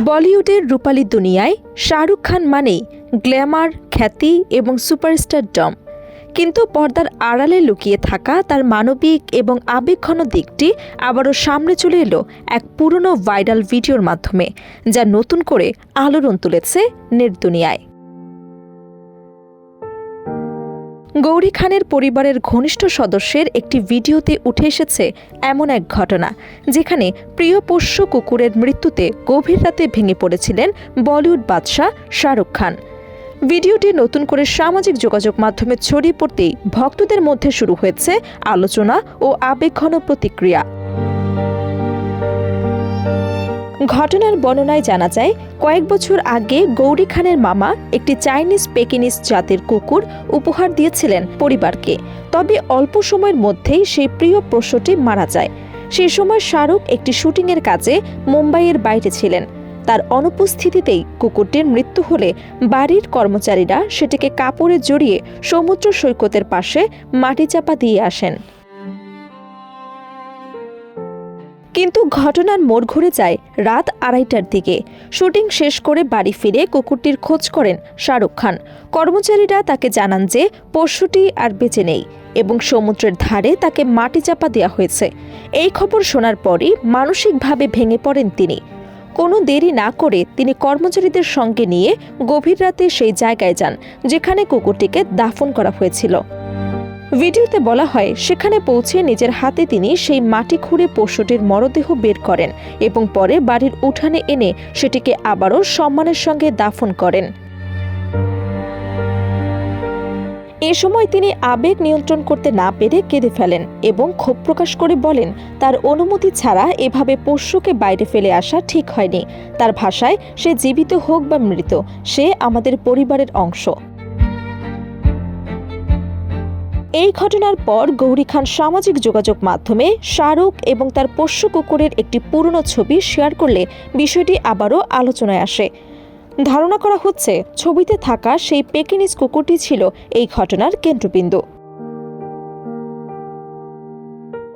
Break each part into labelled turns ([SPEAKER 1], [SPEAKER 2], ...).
[SPEAKER 1] বলিউডের রূপালী দুনিয়ায় শাহরুখ খান মানেই গ্ল্যামার, খ্যাতি এবং সুপারস্টার ডম। কিন্তু পর্দার আড়ালে লুকিয়ে থাকা তার মানবিক এবং আবেগঘন দিকটি আবারও সামনে চলে এলো এক পুরনো ভাইরাল ভিডিওর মাধ্যমে, যা নতুন করে আলোড়ন তুলেছে নেট দুনিয়ায়। গৌরী খানের পরিবারের ঘনিষ্ঠ সদস্যের একটি ভিডিওতে উঠে এসেছে এমন এক ঘটনা, যেখানে প্রিয় পোষ্য কুকুরের মৃত্যুতে গভীর রাতে ভেঙে পড়েছিলেন বলিউড বাদশাহ শাহরুখ খান। ভিডিওটি নতুন করে সামাজিক যোগাযোগ মাধ্যমে ছড়িয়ে পড়তেই ভক্তদের মধ্যে শুরু হয়েছে আলোচনা ও আবেগঘন প্রতিক্রিয়া। ঘটনার বর্ণনায় জানা যায়, কয়েক বছর আগে গৌরী খানের মামা একটি চাইনিজ পেকিনিস জাতের কুকুর উপহার দিয়েছিলেন পরিবারকে। তবে অল্প সময়ের মধ্যেই সেই প্রিয় পোষ্যটি মারা যায়। সেই সময় শাহরুখ একটি শুটিংয়ের কাজে মুম্বাইয়ের বাইরে ছিলেন। তার অনুপস্থিতিতেই কুকুরটির মৃত্যু হলে বাড়ির কর্মচারীরা সেটিকে কাপড়ে জড়িয়ে সমুদ্র সৈকতের পাশে মাটি চাপা দিয়ে আসেন। কিন্তু ঘটনার মোড় ঘুরে যায় রাত 2:30টার দিকে। শুটিং শেষ করে বাড়ি ফিরে কুকুরটির খোঁজ করেন শাহরুখ খান। কর্মচারীরা তাকে জানান যে পশুটি আর বেঁচে নেই এবং সমুদ্রের ধারে তাকে মাটি চাপা দেওয়া হয়েছে। এই খবর শোনার পরই মানসিকভাবে ভেঙে পড়েন তিনি। কোনো দেরি না করে তিনি কর্মচারীদের সঙ্গে নিয়ে গভীর রাতে সেই জায়গায় যান যেখানে কুকুরটিকে দাফন করা হয়েছিল। ভিডিওতে বলা হয়, সেখানে পৌঁছে নিজের হাতে তিনি সেই মাটি খুঁড়ে পশুটির মরদেহ বের করেন এবং পরে বাড়ির উঠানে এনে সেটিকে আবারও সম্মানের সঙ্গে দাফন করেন। এ সময় তিনি আবেগ নিয়ন্ত্রণ করতে না পেরে কেঁদে ফেলেন এবং ক্ষোভ প্রকাশ করে বলেন, তার অনুমতি ছাড়া এভাবে পোষ্যকে বাইরে ফেলে আসা ঠিক হয়নি। তার ভাষায়, সে জীবিত হোক বা মৃত, সে আমাদের পরিবারের অংশ। এই ঘটনার পর গৌরী খান সামাজিক যোগাযোগ মাধ্যমে শাহরুখ এবং তার পোষ্য কুকুরের একটি পুরনো ছবি শেয়ার করলে বিষয়টি আবারও আলোচনায় আসে। ধারণা করা হচ্ছে, ছবিতে থাকা সেই পেকিনিস কুকুরটি ছিল এই ঘটনার কেন্দ্রবিন্দু।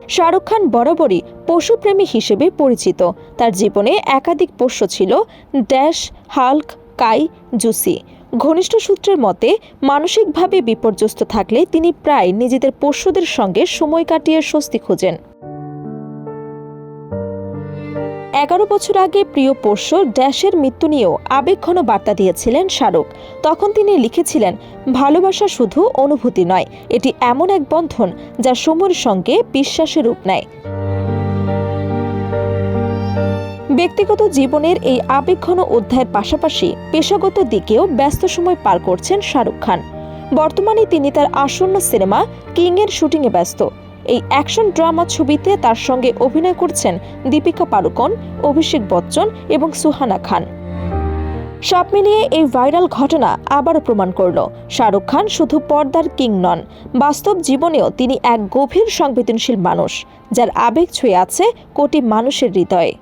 [SPEAKER 1] শাহরুখ খান বরাবরই পশুপ্রেমী হিসেবে পরিচিত। তার জীবনে একাধিক পোষ্য ছিল, ড্যাশ, হাল্ক, কাই, জুসি। ঘনিষ্ঠ সূত্রের মতে, মানসিকভাবে বিপর্যস্ত থাকলে তিনি প্রায় নিজেদের পোষ্যদের সঙ্গে সময় কাটিয়ে স্বস্তি খোঁজেন। 11 বছর আগে প্রিয় পোষ্য ড্যাশের মৃত্যু নিয়েও আবেগঘন বার্তা দিয়েছিলেন শাহরুখ। তখন তিনি লিখেছিলেন, ভালোবাসা শুধু অনুভূতি নয়, এটি এমন এক বন্ধন যা সময়ের সঙ্গে বিশ্বাসের রূপ নেয়। ব্যক্তিগত জীবনের এই আবেগঘন অধ্যায়ের পাশাপাশি পেশাগত দিকেও ব্যস্ত সময় পার করছেন শাহরুখ খান। বর্তমানে তিনি তার আসন্ন সিনেমা কিং-এর শুটিংয়ে ব্যস্ত। এই অ্যাকশন ড্রামা ছবিতে তার সঙ্গে অভিনয় করছেন দীপিকা পাড়ুকোন, অভিষেক বচ্চন এবং সুহানা খান। সব মিলিয়ে এই ভাইরাল ঘটনা আবারও প্রমাণ করল, শাহরুখ খান শুধু পর্দার কিং নন, বাস্তব জীবনেও তিনি এক গভীর সংবেদনশীল মানুষ, যার আবেগ ছুঁয়ে আছে কোটি মানুষের হৃদয়ে।